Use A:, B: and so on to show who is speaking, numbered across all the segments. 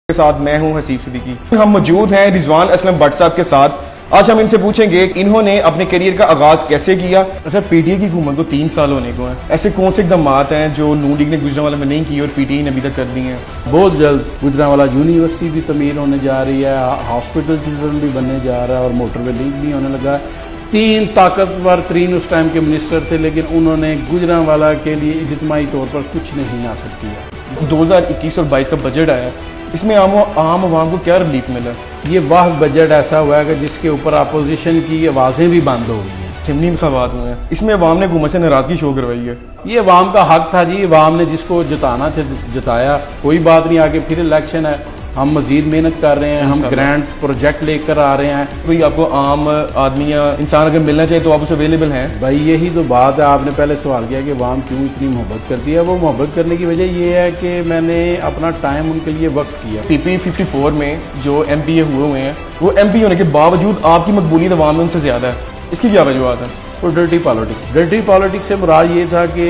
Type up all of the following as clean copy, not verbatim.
A: के साथ मैं हूं हसीब सिद्दीकी। हम मौजूद हैं रिजवान असलम भट्ट साहब के साथ। आज हम इनसे पूछेंगे इन्होंने अपने करियर का आगाज कैसे किया। सर, पीटीआई की हुकूमत को 3 साल होने को हैं, ऐसे कौन से इकदामात हैं जो नून लीग ने गुजरांवाला में नहीं किए और पीटीआई ने अभी तक कर दी हैं?
B: बहुत जल्द गुजरांवाला यूनिवर्सिटी भी तमीर होने जा रही है, हॉस्पिटल चिल्ड्रन भी बनने जा रहा है और मोटरवे लिंक भी होने लगा है। 3 ताकतवर तरीन उस टाइम के मिनिस्टर थे, लेकिन उन्होंने गुजरांवाला के लिए इज्तिमाई तौर पर कुछ नहीं हासिल किया।
A: 2021 और 22 का बजट आया, इसमें आम आवाम को क्या रिलीफ मिला?
B: ये वाह बजट ऐसा हुआ है कि जिसके ऊपर अपोजिशन की आवाज़ें भी बंद हो गई हैं।
A: सिमनी इंतखाबात हुए हैं, इसमें अवाम ने हुकूमत से नाराजगी शो करवाई है।
B: ये अवाम का हक था जी, अवाम ने जिसको जिताना था जिताया। कोई बात नहीं, आगे फिर इलेक्शन है, हम मजीद मेहनत कर रहे हैं, हम ग्रैंड प्रोजेक्ट लेकर आ रहे हैं।
A: कोई आपको आम आदमी या इंसान अगर मिलना चाहिए तो आप उसे अवेलेबल हैं?
B: भाई यही तो बात है। आपने पहले सवाल किया कि अवाम क्यों इतनी मोहब्बत करती है। वो मोहब्बत करने की वजह ये है कि मैंने अपना टाइम उनके लिए वक्फ किया।
A: पीपी 54 में जो एमपीए हुए हैं, वो एमपी होने के बावजूद आपकी मकबूलियत अवाम में उनसे ज्यादा है, इसकी क्या वजूहत है?
B: और डर्टी पॉलिटिक्स से मुराद ये था कि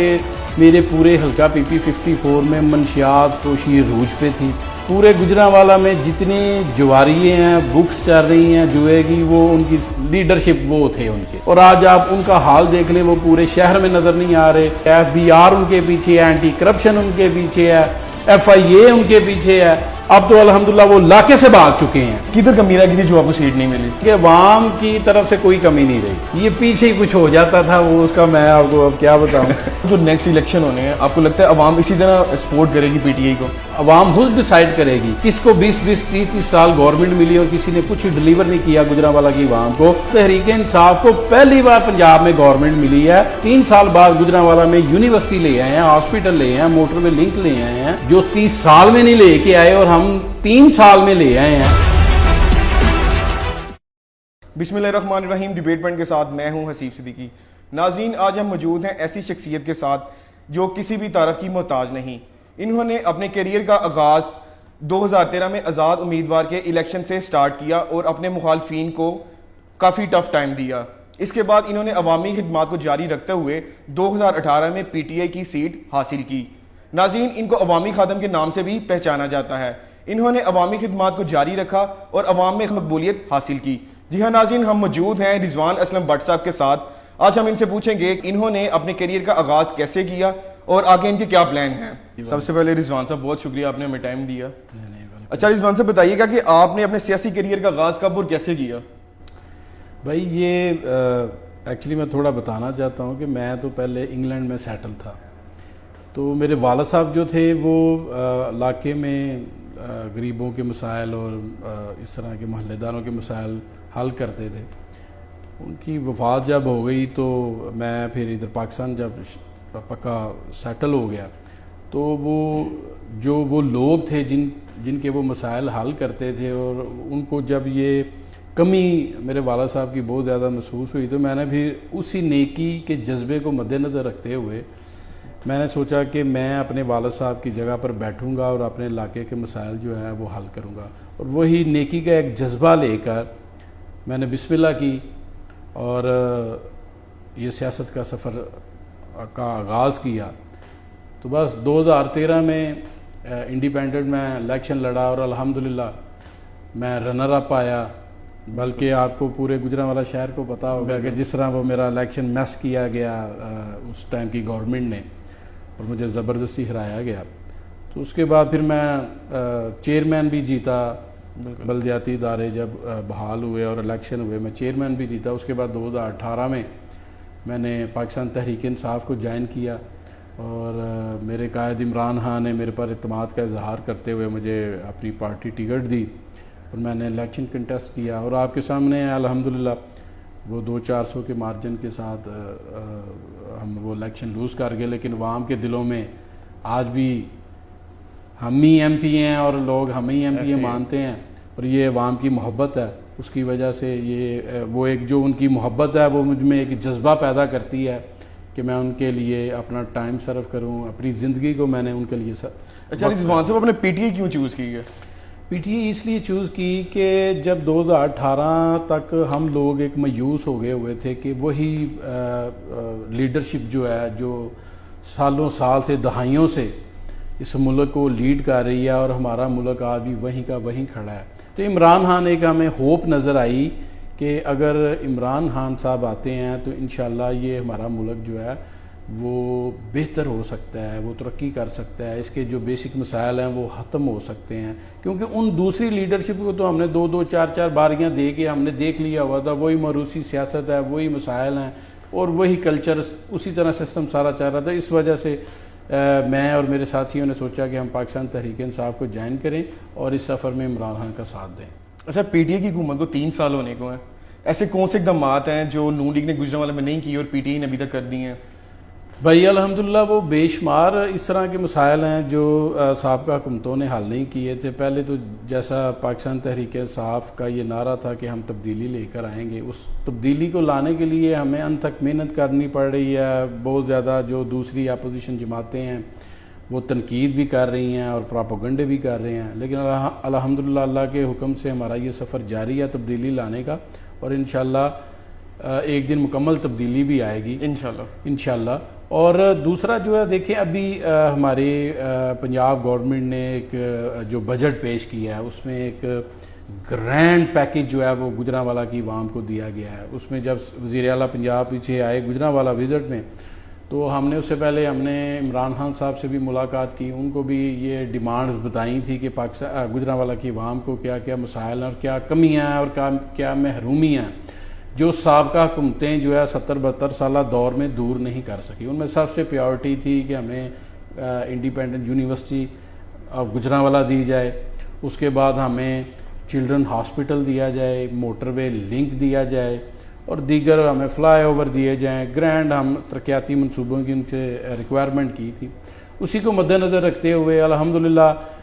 B: मेरे पूरे हल्का पीपी 54 में मनशियात फरोशी रूज पे थी। पूरे गुजरांवाला में जितने जुआरिये हैं, बुक्स चल रही हैं जुए की, वो उनकी लीडरशिप वो थे उनके। और आज आप उनका हाल देख लें, वो पूरे शहर में नजर नहीं आ रहे। FBI उनके पीछे है, एंटी करप्शन उनके पीछे है, FIA उनके पीछे है। अब तो अल्हम्दुलिल्लाह वो लाके से भाग चुके हैं।
A: किधर कमी रह गई थी जो आपको सीट नहीं मिली?
B: कि अवाम की तरफ से कोई कमी नहीं रही, ये पीछे ही कुछ हो जाता था, वो उसका मैं आपको अब क्या बताऊं।
A: जो नेक्स्ट इलेक्शन होने हैं, आपको लगता है अवाम इसी तरह सपोर्ट करेगी पीटीआई को?
B: अवाम खुद डिसाइड करेगी। किसको 20-20, 30-30 साल गवर्नमेंट मिली और किसी ने कुछ डिलीवर नहीं किया गुजरांवाला की अवाम को। तहरीक इंसाफ को पहली बार पंजाब में गवर्नमेंट मिली है। 3 साल बाद गुजरांवाला में यूनिवर्सिटी ले आए हैं, हॉस्पिटल ले आए हैं, मोटरवे लिंक ले आए हैं, जो 30 साल में नहीं लेके आए और हम 3 साल में ले आए हैं।
A: बिस्मिल्लाहिर्रहमानिर्रहीम। डिबेट पॉइंट के साथ मैं हूं हसीब सिद्दीकी। नाज़रीन, आज हम मौजूद हैं ऐसी शख्सियत के साथ जो किसी भी तारफ की मोहताज नहीं। इन्होंने अपने करियर का आगाज 2013 में आज़ाद उम्मीदवार के इलेक्शन से स्टार्ट किया और अपने मुखालफिन को काफ़ी टफ टाइम दिया। इसके बाद इन्होंने अवामी खिदमात को जारी रखते हुए 2018 में पीटीआई की सीट हासिल की। नाज़रीन, इनको अवामी खादम के नाम से भी पहचाना जाता है। इन्होंने अवामी खिदमात को जारी रखा और अवाम में मकबूलियत हासिल की। जी हाँ नाज़रीन, हम मौजूद हैं रिजवान असलम भट्ट साहब के साथ। आज हम इनसे पूछेंगे इन्होंने अपने करियर का आगाज कैसे किया और आगे इनके क्या प्लान हैं। सबसे पहले रिजवान साहब, बहुत शुक्रिया, आपने हमें टाइम दिया। अच्छा रिजवान साहब, बताइएगा कि आपने अपने सियासी करियर का आगाज कब और कैसे किया?
B: भाई ये एक्चुअली मैं थोड़ा बताना चाहता हूँ कि मैं तो पहले इंग्लैंड में सेटल था। तो मेरे वाला साहब जो थे वो इलाके में गरीबों के मसाइल और इस तरह के मोहल्लेदारों के मसाइल हल करते थे। उनकी वफ़ात जब हो गई तो मैं फिर इधर पाकिस्तान जब पक्का सेटल हो गया, तो वो लोग थे जिनके वो मसाइल हल करते थे, और उनको जब ये कमी मेरे वाला साहब की बहुत ज़्यादा महसूस हुई, तो मैंने फिर उसी नेकी के जज्बे को मद्देनज़र रखते हुए मैंने सोचा कि मैं अपने वाला साहब की जगह पर बैठूंगा और अपने इलाके के मसाइल जो है वो हल करूंगा। और वही नेकी का एक जज्बा लेकर मैंने बिस्मिल्लाह की और ये सियासत का सफ़र का आगाज़ किया। तो बस 2013 में इंडिपेंडेंट में इलेक्शन लड़ा और अल्हम्दुलिल्लाह मैं रनर अप आया। बल्कि आपको पूरे गुजरांवाला शहर को पता होगा कि जिस तरह वो मेरा इलेक्शन मैस किया गया उस टाइम की गवर्नमेंट ने, और मुझे ज़बरदस्ती हराया गया। तो उसके बाद फिर मैं चेयरमैन भी जीता। बल्दियाती इदारे जब बहाल हुए और इलेक्शन हुए, मैं चेयरमैन भी जीता। उसके बाद 2018 में मैंने पाकिस्तान तहरीक इंसाफ को ज्वाइन किया और मेरे कायद इमरान खान ने मेरे पर इत्मीनाद का इजहार करते हुए मुझे अपनी पार्टी टिकट दी और मैंने इलेक्शन कंटेस्ट किया। और आपके सामने अल्हम्दुलिल्लाह वो 200-400 के मार्जिन के साथ हम वो इलेक्शन लूज़ कर गए, लेकिन अवाम के दिलों में आज भी हम ही MP हैं और लोग हम ही MP मानते हैं। और ये अवाम की मोहब्बत है, उसकी वजह से ये वो एक जो उनकी मोहब्बत है वो मुझ में एक जज्बा पैदा करती है कि मैं उनके लिए अपना टाइम सर्व करूं, अपनी ज़िंदगी को मैंने उनके लिए
A: अच्छा रिजवान साहब, आपने पीटीआई क्यों चूज़ की है?
B: पीटीआई इसलिए चूज़ की कि जब 2018 तक हम लोग एक मायूस हो गए हुए थे कि वही लीडरशिप जो है जो सालों साल से दहाइयों से इस मुल्क को लीड कर रही है और हमारा मुल्क आज भी वहीं का वहीं खड़ा है। तो इमरान खान एक हमें होप नज़र आई कि अगर इमरान खान साहब आते हैं तो इंशाल्लाह ये हमारा मुल्क जो है वो बेहतर हो सकता है, वो तरक्की कर सकता है, इसके जो बेसिक मसाइल हैं वो ख़त्म हो सकते हैं। क्योंकि उन दूसरी लीडरशिप को तो हमने 2-2 4-4 बारियाँ दे के हमने देख लिया हुआ था, वही मरूसी सियासत है, वही मसाइल हैं और वही कल्चर, उसी तरह सिस्टम सारा चल रहा था। इस वजह से मैं और मेरे साथियों ने सोचा कि हम पाकिस्तान तहरीक इंसाफ को ज्वाइन करें और इस सफ़र में इमरान खान का साथ दें।
A: अच्छा, पीटीआई की हुकूमत को 3 साल होने को हैं, ऐसे कौन से इकदाम हैं जो नून लीग ने गुजरांवाला में नहीं किए और पीटीआई ने अभी तक कर दिए हैं?
B: भाई अल्हम्दुलिल्लाह वो बेशुमार इस तरह के मसाइल हैं जो साबका हुकूमतों ने हल नहीं किए थे। पहले तो जैसा पाकिस्तान तहरीक इंसाफ का ये नारा था कि हम तब्दीली लेकर आएंगे, उस तब्दीली को लाने के लिए हमें अनथक मेहनत करनी पड़ रही है। बहुत ज़्यादा जो दूसरी अपोजिशन जमातें हैं वो तनकीद भी कर रही हैं और प्रोपेगेंडे भी कर रहे हैं, लेकिन अल्हम्दुलिल्लाह अल्लाह के हुक्म से हमारा ये सफ़र जारी है तब्दीली लाने का और इंशाल्लाह एक दिन मुकम्मल तब्दीली भी आएगी इंशाल्लाह। और दूसरा जो है देखिए अभी हमारे पंजाब गवर्नमेंट ने एक जो बजट पेश किया है उसमें एक ग्रैंड पैकेज जो है वो गुजरांवाला की आवाम को दिया गया है। उसमें जब वज़ीर आला पंजाब पीछे आए गुजरांवाला विज़िट में तो हमने उससे पहले हमने इमरान खान साहब से भी मुलाकात की, उनको भी ये डिमांड्स बताई थी कि पाकिस्तान गुजरांवाला की आवाम को क्या क्या मसाइल और क्या कमियाँ हैं और क्या महरूमियाँ हैं जो साबका हुकूमतें जो है 70-72 साल दौर में दूर नहीं कर सकी। उनमें सबसे प्रायोरिटी थी कि हमें इंडिपेंडेंट यूनिवर्सिटी ऑफ गुजरांवाला दी जाए, उसके बाद हमें चिल्ड्रन हॉस्पिटल दिया जाए, मोटरवे लिंक दिया जाए और दीगर हमें फ्लाई ओवर दिए जाएँ। ग्रैंड हम तरक्याती मनसूबों की उनसे रिक्वायरमेंट की थी। उसी को मद्देनज़र रखते हुए अल्हम्दुलिल्लाह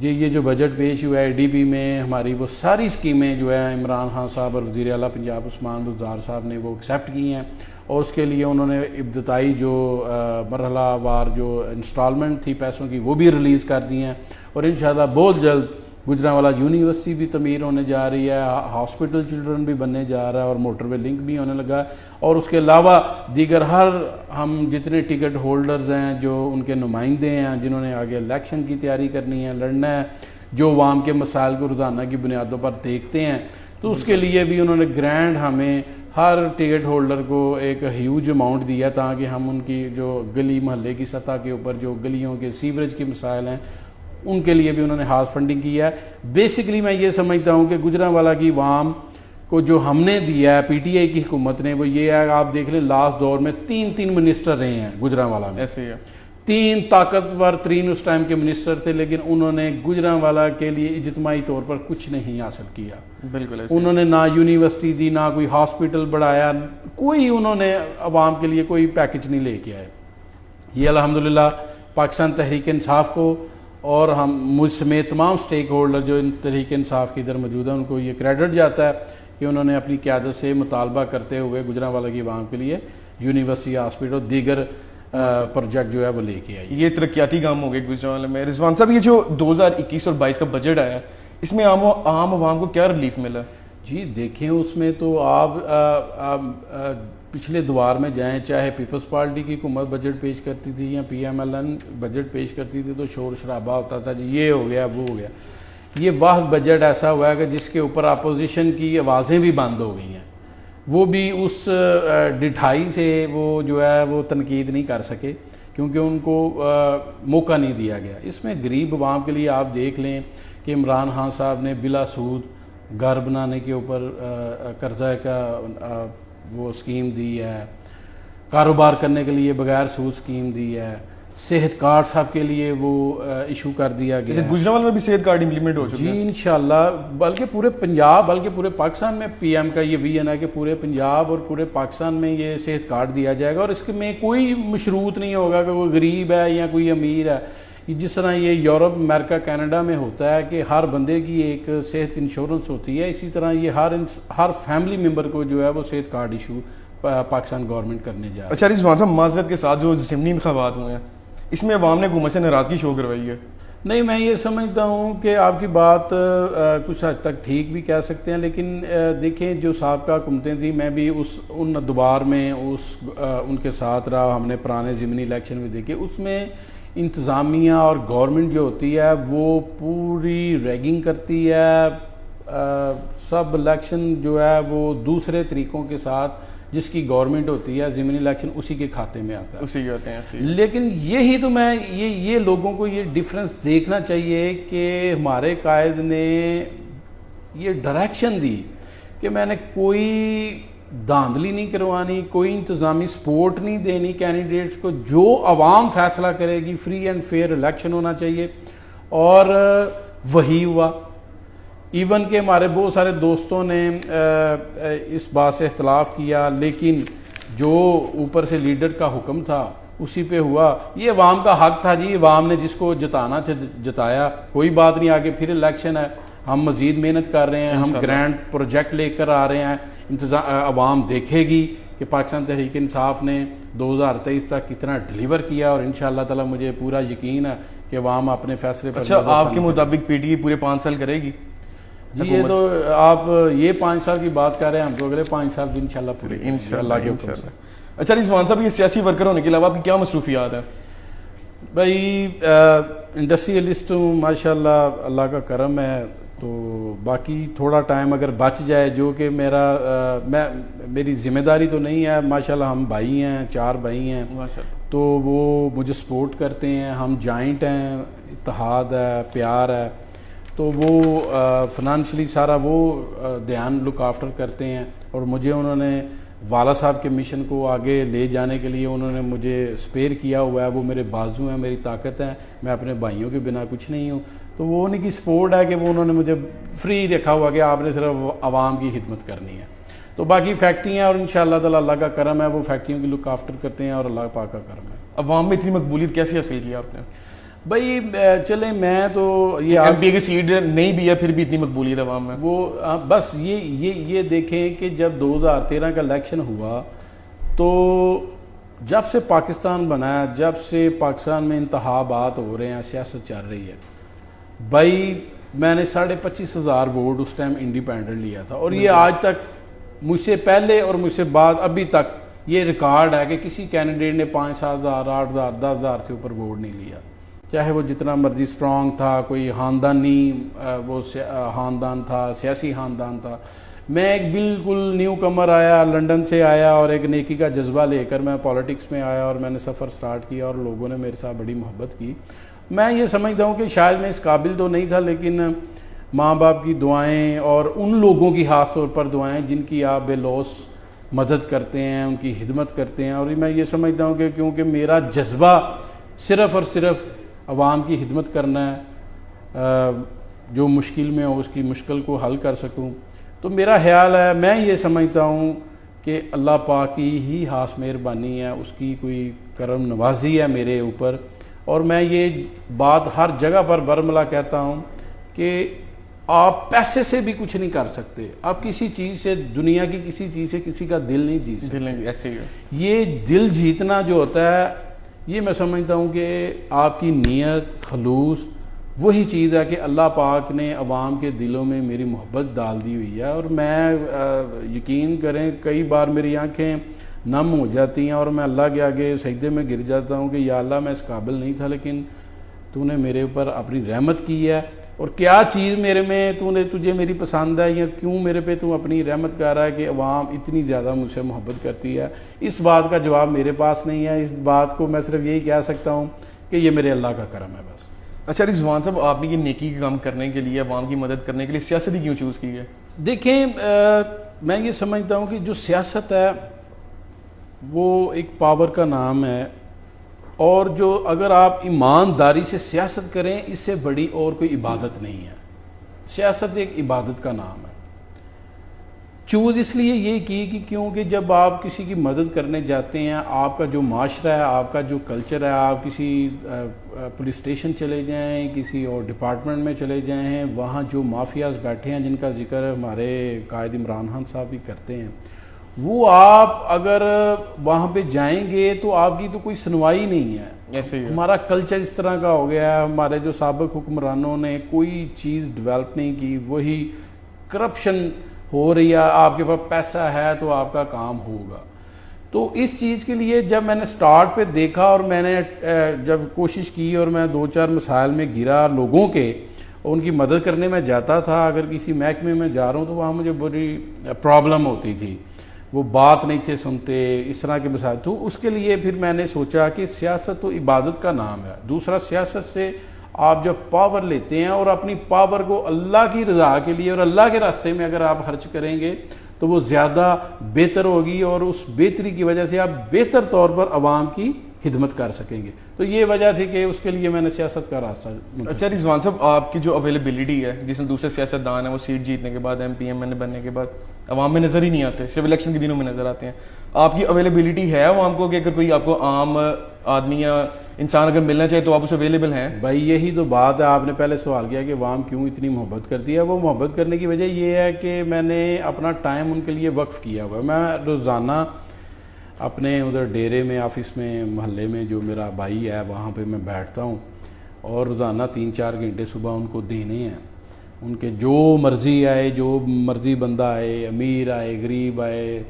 B: ये जो बजट पेश हुआ है डीपी में हमारी वो सारी स्कीमें जो है इमरान खान साहब और वज़ीर आला पंजाब उस्मान बुज़दार साहब ने वो एक्सेप्ट की हैं और उसके लिए उन्होंने इब्तदाई जो मरहलावार जो इंस्टॉलमेंट थी पैसों की वो भी रिलीज़ कर दी हैं और इंशाल्लाह बहुत जल्द गुजरांवाला यूनिवर्सिटी भी तमीर होने जा रही है, हॉस्पिटल चिल्ड्रन भी बनने जा रहा है और मोटरवे लिंक भी होने लगा है। और उसके अलावा दीगर हर हम जितने टिकट होल्डर्स हैं जो उनके नुमाइंदे हैं जिन्होंने आगे इलेक्शन की तैयारी करनी है, लड़ना है, जो अवाम के मसाइल को रोज़ाना की बुनियादों पर देखते हैं, तो उसके लिए भी उन्होंने ग्रैंड हमें हर टिकट होल्डर को एक ह्यूज अमाउंट दिया ताकि हम उनकी जो गली महल्ले की सतह के ऊपर जो गलियों के सीवरेज के मसाइल हैं उनके लिए भी उन्होंने हाथ फंडिंग किया है। बेसिकली मैं ये समझता हूँ कि गुजरांवाला की आवाम को जो हमने दिया है पीटीआई की हुकूमत ने वो ये है, आप देख लें लास्ट दौर में 3 मिनिस्टर रहे हैं गुजरांवाला में,
A: ऐसे ही है
B: 3 ताकतवर 3 उस टाइम के मिनिस्टर थे, लेकिन उन्होंने गुजरांवाला के लिए इज्तिमाई तौर पर कुछ नहीं हासिल किया।
A: बिल्कुल
B: उन्होंने ना यूनिवर्सिटी दी, ना कोई हॉस्पिटल बढ़ाया, कोई उन्होंने अवाम के लिए कोई पैकेज नहीं लेके आए। ये अल्हम्दुलिल्लाह पाकिस्तान तहरीक इंसाफ को और हम मुझ समेत तमाम स्टेक होल्डर जो इन तहरीक इंसाफ के इधर मौजूद है उनको ये क्रेडिट जाता है कि उन्होंने अपनी क़यादत से मुतालबा करते हुए गुजरांवाला की आवाम के लिए यूनिवर्सिटी हॉस्पिटल दीगर प्रोजेक्ट जो है वो लेके आई।
A: ये तरक्याती काम हो गए गुजरांवाला में। रिजवान साहब, ये जो 2021 और 22 का बजट आया इसमें आम आवाम को क्या रिलीफ मिला?
B: जी देखें उसमें तो आप पिछले द्वार में जाएं, चाहे पीपल्स पार्टी की हुकूमत बजट पेश करती थी या PMLN बजट पेश करती थी तो शोर शराबा होता था, जी ये हो गया वो हो गया। ये वाह बजट ऐसा हुआ है कि जिसके ऊपर अपोजिशन की आवाज़ें भी बंद हो गई हैं, वो भी उस डिठाई से वो जो है वो तनकीद नहीं कर सके क्योंकि उनको मौका नहीं दिया गया। इसमें गरीब आवाम के लिए आप देख लें कि इमरान खान साहब ने बिला सूद घर बनाने के ऊपर कर्जा का वो स्कीम दी है, कारोबार करने के लिए बगैर सूद स्कीम दी है, सेहत कार्ड सबके लिए वो इशू कर दिया गया है।
A: गुजरांवाला में भी सेहत कार्ड इम्प्लीमेंट हो चुके हैं
B: जी इंशाल्लाह, बल्कि पूरे पंजाब बल्कि पूरे पाकिस्तान में PM का ये विजन है कि पूरे पंजाब और पूरे पाकिस्तान में ये सेहत कार्ड दिया जाएगा और इसके में कोई मशरूत नहीं होगा कि कोई गरीब है या कोई अमीर है। जिस तरह ये यूरोप, अमेरिका, कनाडा में होता है कि हर बंदे की एक सेहत इंश्योरेंस होती है, इसी तरह ये हर फैमिली मेम्बर को जो है वो सेहत कार्ड इशू पाकिस्तान गवर्नमेंट करने जा रही है।
A: अच्छा रिजवान साहब, माजरत के साथ जो ज़िमनी इंतखाबात हुए हैं इसमें अवाम ने हुकूमत से नाराज़गी शो करवाई है।
B: नहीं, मैं ये समझता हूँ कि आपकी बात कुछ हद तक ठीक भी कह सकते हैं, लेकिन देखें जो साबका हुकूमतें थी, मैं भी उन दोबार में उनके साथ रहा, हमने पुराने ज़िमनी इलेक्शन में देखे, उसमें इंतज़ामिया और गवर्नमेंट जो होती है वो पूरी रैगिंग करती है। सब इलेक्शन जो है वो दूसरे तरीक़ों के साथ, जिसकी गवर्नमेंट होती है ज़मीनी इलेक्शन उसी के खाते में आता है,
A: उसी के आते हैं।
B: लेकिन यही तो मैं ये लोगों को ये डिफरेंस देखना चाहिए कि हमारे कायद ने ये डायरेक्शन दी कि मैंने कोई धांधली नहीं करवानी, कोई इंतज़ामी सपोर्ट नहीं देनी कैंडिडेट्स को, जो अवाम फैसला करेगी, फ्री एंड फेयर इलेक्शन होना चाहिए। और वही हुआ। इवन के हमारे बहुत सारे दोस्तों ने इस बात से इख्तलाफ किया, लेकिन जो ऊपर से लीडर का हुक्म था उसी पे हुआ। ये अवाम का हक था जी, अवाम ने जिसको जिताना था जिताया, कोई बात नहीं, आगे फिर इलेक्शन है, हम मज़ीद मेहनत कर रहे हैं, हम ग्रैंड प्रोजेक्ट लेकर आ रहे हैं, अवाम देखेगी कि पाकिस्तान तहरीक इंसाफ ने 2023 तक कितना डिलीवर किया, और इंशाअल्लाह ताला मुझे पूरा यकीन है कि अवाम अपने फैसले पर।
A: अच्छा, आपके मुताबिक पीटीआई पूरे 5 साल करेगी
B: जी? ये तो आप ये 5 साल की बात कर रहे हैं, हम तो अगले 5 साल भी इंशाल्लाह पूरे
A: इंशाल्लाह के हुक्म से। अच्छा रिजवान साहब, ये सियासी वर्कर होने के अलावा आपकी क्या मसरूफियात है?
B: भाई इंडस्ट्रियलिस्ट हूँ माशाल्लाह, अल्लाह का करम है। तो बाकी थोड़ा टाइम अगर बच जाए, जो कि मेरी जिम्मेदारी तो नहीं है, माशाल्लाह हम भाई हैं, 4 भाई हैं, तो वो मुझे सपोर्ट करते हैं, हम जॉइंट हैं, इत्तेहाद है, प्यार है, तो वो फाइनेंशियली सारा वो ध्यान लुक आफ्टर करते हैं। और मुझे उन्होंने वाला साहब के मिशन को आगे ले जाने के लिए उन्होंने मुझे स्पेयर किया हुआ है, वो मेरे बाजू हैं, मेरी ताकत है, मैं अपने भाइयों के बिना कुछ नहीं हूँ। तो वो उनकी सपोर्ट है कि वो उन्होंने मुझे फ्री रखा हुआ कि आपने सिर्फ आवाम की खिदमत करनी है। तो बाकी फैक्ट्रियाँ, और इंशाअल्लाह ताला अल्लाह का करम है, वो फैक्ट्रियों की लुक आफ्टर करते हैं, और अल्लाह पाक का करम है।
A: अवाम में इतनी मकबूलियत कैसे हासिल की आपने?
B: भाई चले, मैं तो ये
A: एमपी की सीट नहीं भी है, फिर भी इतनी मकबूलियत अवाम में,
B: वो बस ये देखें कि जब 2013 का इलेक्शन हुआ, तो जब से पाकिस्तान बना है, जब से पाकिस्तान में इंतखाबात हो रहे हैं, सियासत चल रही है, भाई मैंने 25,500 वोट उस टाइम इंडिपेंडेंट लिया था, और ये आज तक मुझसे पहले और मुझसे बाद अभी तक ये रिकॉर्ड है कि किसी कैंडिडेट ने 5,000, 8,000, 10,000 से ऊपर वोट नहीं लिया, चाहे वो जितना मर्जी स्ट्रॉन्ग था, कोई ख़ानदानी वो ख़ानदान था, सियासी ख़ानदान था। मैं एक बिल्कुल न्यू कमर आया, लंदन से आया, और एक नेकी का जज्बा लेकर मैं पॉलिटिक्स में आया, और मैंने सफ़र स्टार्ट किया, और लोगों ने मेरे साथ बड़ी मोहब्बत की। मैं ये समझता हूँ कि शायद मैं इस काबिल तो नहीं था, लेकिन माँ बाप की दुआएं और उन लोगों की ख़ास तौर पर दुआएं जिनकी आप बेलौस मदद करते हैं, उनकी हिदमत करते हैं, और मैं ये समझता हूँ कि क्योंकि मेरा जज्बा सिर्फ़ और सिर्फ अवाम की हिदमत करना है, जो मुश्किल में हो उसकी मुश्किल को हल कर सकूं, तो मेरा ख्याल है, मैं ये समझता हूँ कि अल्लाह पाक की ही खास मेहरबानी है, उसकी कोई करम नवाजी है मेरे ऊपर। और मैं ये बात हर जगह पर बरमला कहता हूँ कि आप पैसे से भी कुछ नहीं कर सकते, आप किसी चीज़ से, दुनिया की किसी चीज़ से किसी का दिल नहीं जीत सकते।
A: ऐसे ही है।
B: ये दिल जीतना जो होता है, ये मैं समझता हूँ कि आपकी नीयत, खलूस, वही चीज़ है कि अल्लाह पाक ने अवाम के दिलों में मेरी मोहब्बत डाल दी हुई है। और मैं यकीन करें, कई बार मेरी आंखें नम हो जाती हैं और मैं अल्लाह के आगे सजदे में गिर जाता हूँ कि या अल्लाह, मैं इस काबिल नहीं था, लेकिन तूने मेरे ऊपर अपनी रहमत की है, और क्या चीज़ मेरे में तुझे मेरी पसंद है, या क्यों मेरे पे तू अपनी रहमत कर रहा है कि अवाम इतनी ज़्यादा मुझसे मोहब्बत करती है। इस बात का जवाब मेरे पास नहीं है, इस बात को मैं सिर्फ यही कह सकता हूँ कि ये मेरे अल्लाह का करम है बस।
A: अच्छा रिजवान साहब, आपने ये नेकी का काम करने के लिए, अवाम की मदद करने के लिए सियासत ही क्यों चूज़ की है?
B: देखें, मैं ये समझता हूँ कि जो सियासत है वो एक पावर का नाम है, और जो अगर आप ईमानदारी से सियासत करें, इससे बड़ी और कोई इबादत नहीं है। सियासत एक इबादत का नाम है। चूज़ इसलिए ये की कि क्योंकि जब आप किसी की मदद करने जाते हैं, आपका जो माशरा है, आपका जो कल्चर है, आप किसी पुलिस स्टेशन चले जाएं, किसी और डिपार्टमेंट में चले जाएं, वहाँ जो माफियाज बैठे हैं जिनका जिक्र हमारे कायद इमरान खान साहब भी करते हैं, वो आप अगर वहाँ पे जाएंगे तो आपकी तो कोई सुनवाई नहीं है।
A: ऐसे ही
B: हमारा कल्चर इस तरह का हो गया है, हमारे जो साबिक हुक्मरानों ने कोई चीज़ डेवलप नहीं की, वही करप्शन हो रही है। आपके पास पैसा है तो आपका काम होगा। तो इस चीज़ के लिए जब मैंने स्टार्ट पे देखा और मैंने जब कोशिश की और मैं 2-4 मसाइल में गिरा लोगों के, उनकी मदद करने में जाता था, अगर किसी महकमे में जा रहा हूँ तो वहाँ मुझे बड़ी प्रॉब्लम होती थी, वो बात नहीं थे सुनते, इस तरह के मसाइल। तो उसके लिए फिर मैंने सोचा कि सियासत तो इबादत का नाम है। दूसरा, सियासत से आप जब पावर लेते हैं और अपनी पावर को अल्लाह की रज़ा के लिए और अल्लाह के रास्ते में अगर आप खर्च करेंगे तो वो ज़्यादा बेहतर होगी और उस बेहतरी की वजह से आप बेहतर तौर पर आवाम की खिदमत कर सकेंगे। तो ये वजह थी कि उसके लिए मैंने सियासत का रास्ता।
A: अच्छा रिजवान साहब, आपकी जो अवेलेबिलिटी है, जिसमें दूसरे सियासतदान है वो सीट जीतने के बाद MP MNA बनने के बाद अवाम में नज़र ही नहीं आते, सिर्फ इलेक्शन के दिनों में नज़र आते हैं। आपकी अवेलेबिलिटी है अवाम को कि अगर कोई आपको आम आदमी या इंसान अगर मिलना चाहे तो आप उसे अवेलेबल हैं?
B: भाई यही तो बात है, आपने पहले सवाल किया कि अवाम क्यों इतनी मोहब्बत करती है। वो मोहब्बत करने की वजह ये है कि मैंने अपना टाइम उनके लिए वक्फ किया हुआ है। मैं रोज़ाना अपने उधर डेरे में, ऑफिस में, मोहल्ले में जो मेरा भाई है वहाँ पे मैं बैठता हूँ और रोज़ाना 3-4 घंटे सुबह उनको देने हैं। उनके जो मर्ज़ी आए, जो मर्ज़ी बंदा आए, अमीर आए, गरीब आए,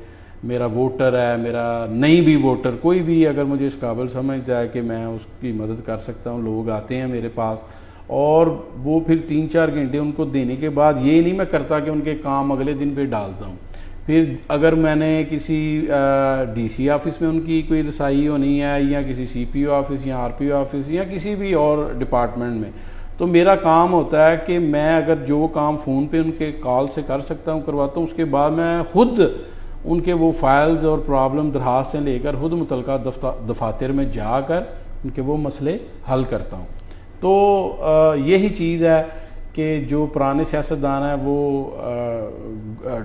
B: मेरा वोटर है, मेरा नहीं भी वोटर, कोई भी अगर मुझे इस काबिल समझता है कि मैं उसकी मदद कर सकता हूँ, लोग आते हैं मेरे पास और वो फिर 3-4 घंटे उनको देने के बाद ये नहीं मैं करता कि उनके काम अगले दिन पे डालता हूँ। फिर अगर मैंने किसी DC ऑफिस में उनकी कोई रसाई होनी है या किसी CPO ऑफिस या RPO ऑफिस या किसी भी और डिपार्टमेंट में, तो मेरा काम होता है कि मैं अगर जो काम फ़ोन पे उनके कॉल से कर सकता हूँ करवाता हूँ। उसके बाद मैं खुद उनके वो फाइल्स और प्रॉब्लम दरखास्तें लेकर खुद मुतलका दफातर में जाकर उनके वो मसले हल करता हूँ। तो यही चीज़ है कि जो पुराने सियासतदान हैं वो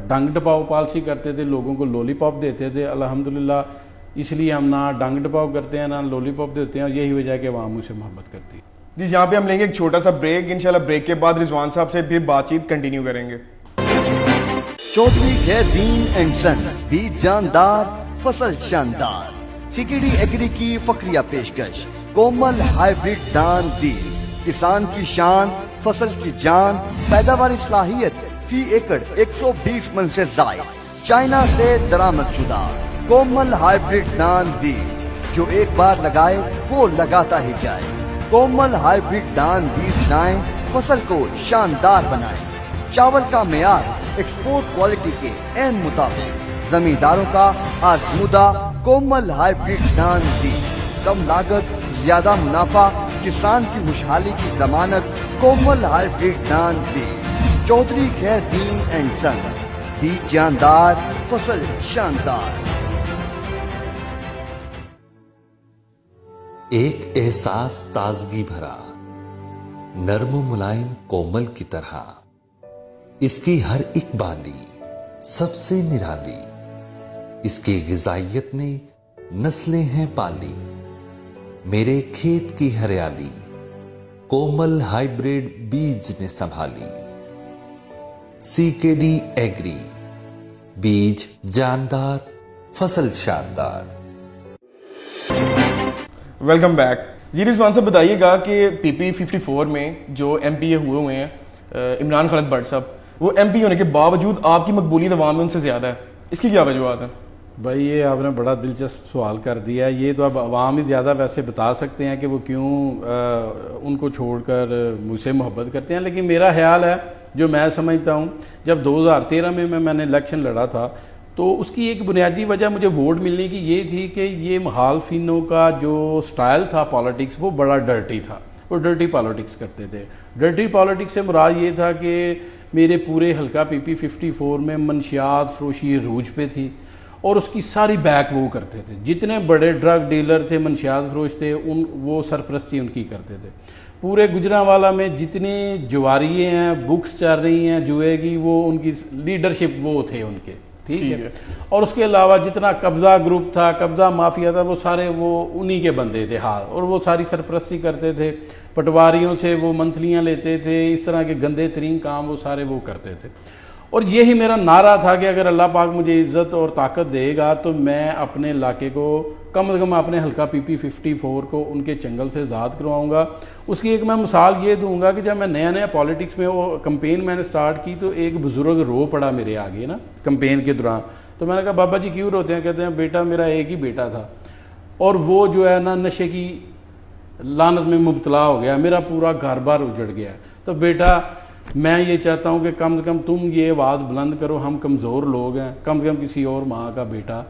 B: डंग टपाओ पॉलिसी करते थे, लोगों को लॉलीपॉप देते थे। अल्हम्दुलिल्लाह इसलिए हम ना डंग टपाओ करते हैं ना लॉलीपॉप देते हैं और यही वजह है कि अवाम मुझसे मोहब्बत करती है।
A: जी, यहाँ पे हम लेंगे एक छोटा सा ब्रेक। इंशाल्लाह ब्रेक के बाद रिजवान साहब से फिर बातचीत कंटिन्यू करेंगे।
C: चौधरी खैरदीन एंड सन्स, बीज जानदार फसल शानदार। CKD एग्री की फक्रिया पेशकश, कोमल हाइब्रिड धान बीज, किसान की शान, फसल की जान, पैदावार सलाहियत फी एकड़ 120 मन से जायद, चाइना से दरामद शुदा कोमल हाइब्रिड धान बीज, जो एक बार लगाए वो लगाता ही जाए। कोमल हाइब्रिड धान बीज लाएं, फसल को शानदार बनाएं। चावल का मेयार एक्सपोर्ट क्वालिटी के एन मुताबिक, जमींदारों का आजमुदा कोमल हाइब्रिड धान बीज, कम लागत ज्यादा मुनाफा, किसान की खुशहाली की जमानत कोमल हाइब्रिड धान बीज। चौधरी खैरदीन एंड सन्स, बीज जानदार फसल शानदार।
D: एक एहसास ताजगी भरा, नर्म मुलायम कोमल की तरह, इसकी हर एक बाली सबसे निराली, इसकी गिजाइयत ने नस्लें हैं पाली, मेरे खेत की हरियाली कोमल हाइब्रिड बीज ने संभाली। CKD एग्री, बीज जानदार फसल शानदार।
A: Welcome back. जी रिजवान साहब, बताइएगा कि PP 54 में जो MPA हुए हैं इमरान खालिद भट्ट साहब, वो MP होने के बावजूद आपकी मकबूलियत अवाम में उनसे ज़्यादा है, इसकी क्या वजूहत है?
B: भाई ये आपने बड़ा दिलचस्प सवाल कर दिया है। ये तो अब अवाम ही ज़्यादा वैसे बता सकते हैं कि वो क्यों उनको छोड़कर मुझसे मोहब्बत करते हैं। लेकिन मेरा ख्याल है, जो मैं समझता हूँ, जब 2013 में मैंने इलेक्शन लड़ा था तो उसकी एक बुनियादी वजह मुझे वोट मिलने की ये थी कि ये मुखालफिनों का जो स्टाइल था पॉलिटिक्स, वो बड़ा डर्टी था। वो डर्टी पॉलिटिक्स करते थे। डर्टी पॉलिटिक्स से मुराद ये था कि मेरे पूरे हल्का PP 54 में मंशियात फरोशी रूज पे थी और उसकी सारी बैक वो करते थे। जितने बड़े ड्रग डीलर थे, मंशियात फरोश थे, वो सरपरस्ती उनकी करते थे। पूरे गुजरांवाला में जितने जुआरिये हैं, बुक्स चल रही हैं जुए की, वो उनकी लीडरशिप वो थे उनके, ठीक है। और उसके अलावा जितना कब्ज़ा ग्रुप था, कब्ज़ा माफिया था, वो सारे वो उन्हीं के बंदे थे हाल, और वो सारी सरपरस्ती करते थे। पटवारियों से वो मंथलियाँ लेते थे, इस तरह के गंदे तरीन काम वो सारे वो करते थे। और यही मेरा नारा था कि अगर अल्लाह पाक मुझे इज़्ज़त और ताकत देगा तो मैं अपने इलाके को कम से कम अपने हल्का PP 54 को उनके चंगल से आज़ाद करवाऊंगा। उसकी एक मैं मिसाल ये दूंगा कि जब मैं नया नया पॉलिटिक्स में वो कंपेन मैंने स्टार्ट की तो एक बुज़ुर्ग रो पड़ा मेरे आगे ना कंपेन के दौरान। तो मैंने कहा बाबा जी क्यों रोते हैं? कहते हैं बेटा मेरा एक ही बेटा था और वो जो है ना नशे की लानत में मुब्तला हो गया, मेरा पूरा घर बार उजड़ गया। तो बेटा मैं ये चाहता हूँ कि कम से कम तुम ये आवाज़ बुलंद करो, हम कमज़ोर लोग हैं, कम से कम किसी और माँ का बेटा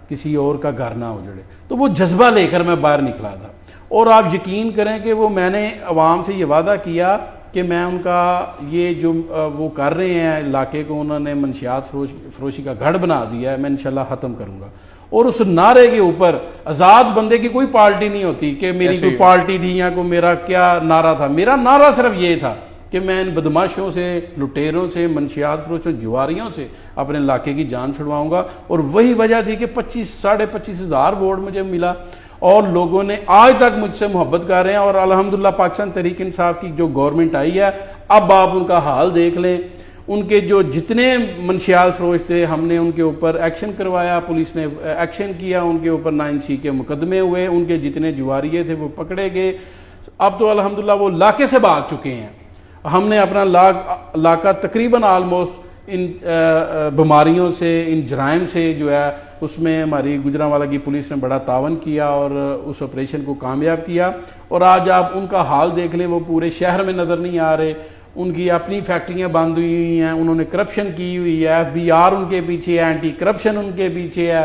B: किसी और का घर ना उजड़े। तो वो जज्बा लेकर मैं बाहर निकला था और आप यकीन करें कि वो मैंने अवाम से ये वादा किया कि मैं उनका ये जो वो कर रहे हैं इलाके को उन्होंने मंशियात फरोशी का गढ़ बना दिया है, मैं इंशाल्लाह ख़त्म करूँगा। और उस नारे के ऊपर आज़ाद बंदे की कोई पार्टी नहीं होती कि मेरी कोई पार्टी थी या कोई मेरा क्या नारा था। मेरा नारा सिर्फ ये था कि मैं इन बदमाशों से, लुटेरों से, मंशियात फरोशों, जुआरियों से अपने इलाके की जान छुड़वाऊंगा। और वही वजह थी कि 25,000 वोट मुझे मिला और लोगों ने आज तक मुझसे मोहब्बत कर रहे हैं। और अल्हम्दुलिल्लाह पाकिस्तान तहरीक इंसाफ की जो गवर्नमेंट आई है, अब आप उनका हाल देख लें, उनके जो जितने मंशियात फरोश थे हमने उनके ऊपर एक्शन करवाया, पुलिस ने एक्शन किया, उनके ऊपर 9C के मुकदमे हुए, उनके जितने जुआरिये थे वो पकड़े गए। अब तो अल्हम्दुलिल्लाह वो इलाके से भाग चुके हैं। हमने अपना इलाका तकरीबन आलमोस्ट इन बीमारियों से, इन जराइम से जो है उसमें हमारी गुजरांवाला की पुलिस ने बड़ा तावन किया और उस ऑपरेशन को कामयाब किया। और आज आप उनका हाल देख लें, वो पूरे शहर में नज़र नहीं आ रहे, उनकी अपनी फैक्ट्रियां बंद हुई हैं, उन्होंने करप्शन की हुई है, FBR उनके पीछे है, एंटी करप्शन उनके पीछे है,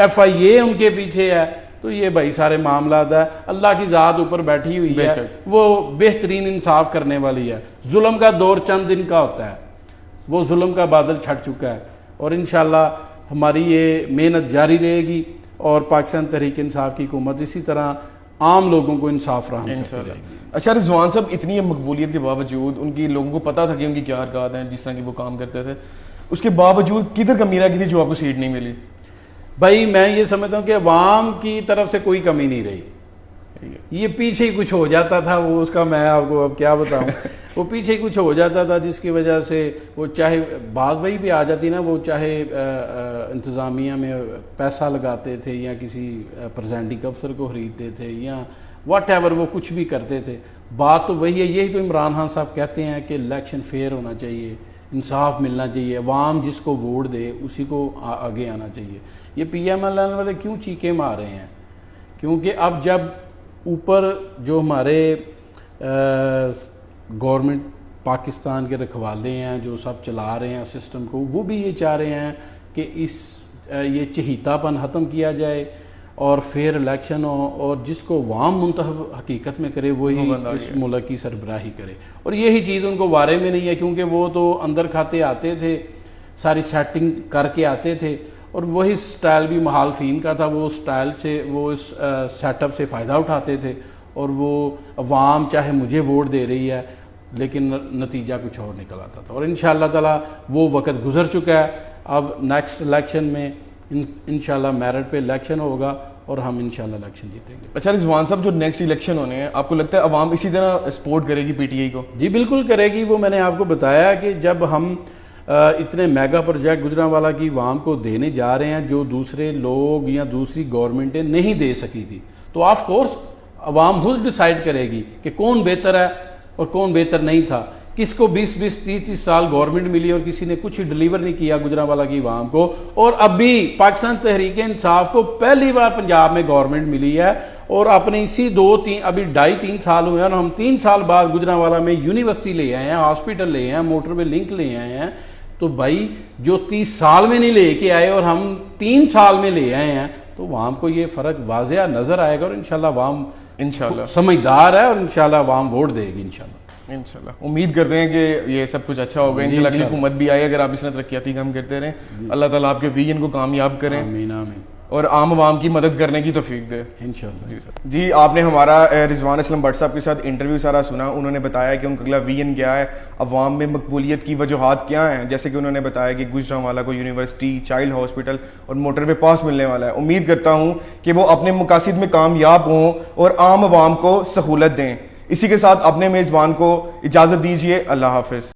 B: FIA उनके पीछे है। तो ये भाई सारे मामला है, अल्लाह की ज़ात ऊपर बैठी हुई है, वो बेहतरीन इंसाफ करने वाली है। जुल्म का दौर चंद दिन का होता है, वो जुल्म का बादल छट चुका है और इंशाल्लाह हमारी ये मेहनत जारी रहेगी और पाकिस्तान तहरीक इंसाफ की हुकूमत इसी तरह आम लोगों को इंसाफ फराहम करती रहेगी।
A: अच्छा रिजवान साहब, इतनी मकबूलियत के बावजूद, उनकी लोगों को पता था कि उनकी क्या हरकत हैं, जिस तरह की वो काम करते थे, उसके बावजूद किधर कमी रह गई थी जो आपको सीट नहीं मिली?
B: भाई मैं ये समझता हूँ कि अवाम की तरफ से कोई कमी नहीं रही, ये पीछे ही कुछ हो जाता था, वो उसका मैं आपको अब क्या बताऊं वो पीछे ही कुछ हो जाता था जिसकी वजह से वो चाहे बात वही भी आ जाती ना, वो चाहे इंतज़ामिया में पैसा लगाते थे या किसी प्रेजेंटिंग अफसर को खरीदते थे या व्हाटएवर वो कुछ भी करते थे, बात तो वही है। यही तो इमरान खान साहब कहते हैं कि इलेक्शन फेयर होना चाहिए, इंसाफ मिलना चाहिए, अवाम जिसको वोट दे उसी को आगे आना चाहिए। ये PMLN वाले क्यों चीखे मार रहे हैं? क्योंकि अब जब ऊपर जो हमारे गवर्नमेंट पाकिस्तान के रखवाले हैं जो सब चला रहे हैं सिस्टम को, वो भी ये चाह रहे हैं कि ये चहीतापन ख़त्म किया जाए और फेयर इलेक्शन हो और जिसको वाम मुंतखब हकीकत में करे वही इस मुल्क की सरबराही करे। और यही चीज़ उनको वारे में नहीं है क्योंकि वो तो अंदर खाते आते थे, सारी सेटिंग करके आते थे और वही स्टाइल भी महालफीन का था, वो स्टाइल से वो इस सेटअप से फ़ायदा उठाते थे और वो अवाम चाहे मुझे वोट दे रही है लेकिन नतीजा कुछ और निकल आता था। और इंशाअल्लाह ताला वो वक़्त गुजर चुका है। अब नेक्स्ट इलेक्शन में इंशाअल्लाह मेरिट पे इलेक्शन होगा और हम इंशाअल्लाह इलेक्शन जीतेंगे।
A: अच्छा रिजवान साहब, जो नेक्स्ट इलेक्शन होने हैं, आपको लगता है अवाम इसी तरह सपोर्ट करेगी PTI को?
B: जी बिल्कुल करेगी। वो मैंने आपको बताया कि जब हम इतने मेगा प्रोजेक्ट गुजरांवाला की अवाम को देने जा रहे हैं जो दूसरे लोग या दूसरी गवर्नमेंटें नहीं दे सकी थी, तो ऑफ कोर्स अवाम खुद डिसाइड करेगी कि कौन बेहतर है और कौन बेहतर नहीं था। किसको 20-20, 30-30 साल गवर्नमेंट मिली और किसी ने कुछ डिलीवर नहीं किया गुजरांवाला की अवाम को। और अभी पाकिस्तान तहरीक इंसाफ को पहली बार पंजाब में गवर्नमेंट मिली है और अपने इसी 2-3 अभी 2.5-3 साल हुए हैं और हम 3 साल बाद गुजरांवाला में यूनिवर्सिटी ले आए हैं, हॉस्पिटल ले आए हैं, मोटरवे लिंक ले आए हैं। तो भाई जो 30 साल में नहीं लेके आए और हम 3 साल में ले आए हैं, तो अवाम को ये फ़र्क वाज़ेह नज़र आएगा और इंशाल्लाह अवाम समझदार है और इंशाल्लाह अवाम वोट देगी।
A: इंशाल्लाह उम्मीद करते हैं कि ये सब कुछ अच्छा होगा। इंशाल्लाह अगली हुकूमत भी आए, अगर आप इस तरह तरक्याती काम करते रहें, अल्लाह ताला आपके विजन को कामयाब करें।
B: आमीन आमीन।
A: और आम आवाम की मदद करने की तौफीक दे
B: इंशाल्लाह।
A: जी आपने हमारा रिजवान असलम भट्ट साहब के साथ इंटरव्यू सारा सुना। उन्होंने बताया कि उनका अगला विजन क्या है, अवाम में मकबूलियत की वजूहात क्या हैं। जैसे कि उन्होंने बताया कि गुजरांवाला को यूनिवर्सिटी, चाइल्ड हॉस्पिटल और मोटरवे पास मिलने वाला है। उम्मीद करता हूँ कि वो अपने मकासद में कामयाब हों और आम आवाम को सहूलत दें। इसी के साथ अपने मेज़बान को इजाज़त दीजिए। अल्लाह हाफिज़।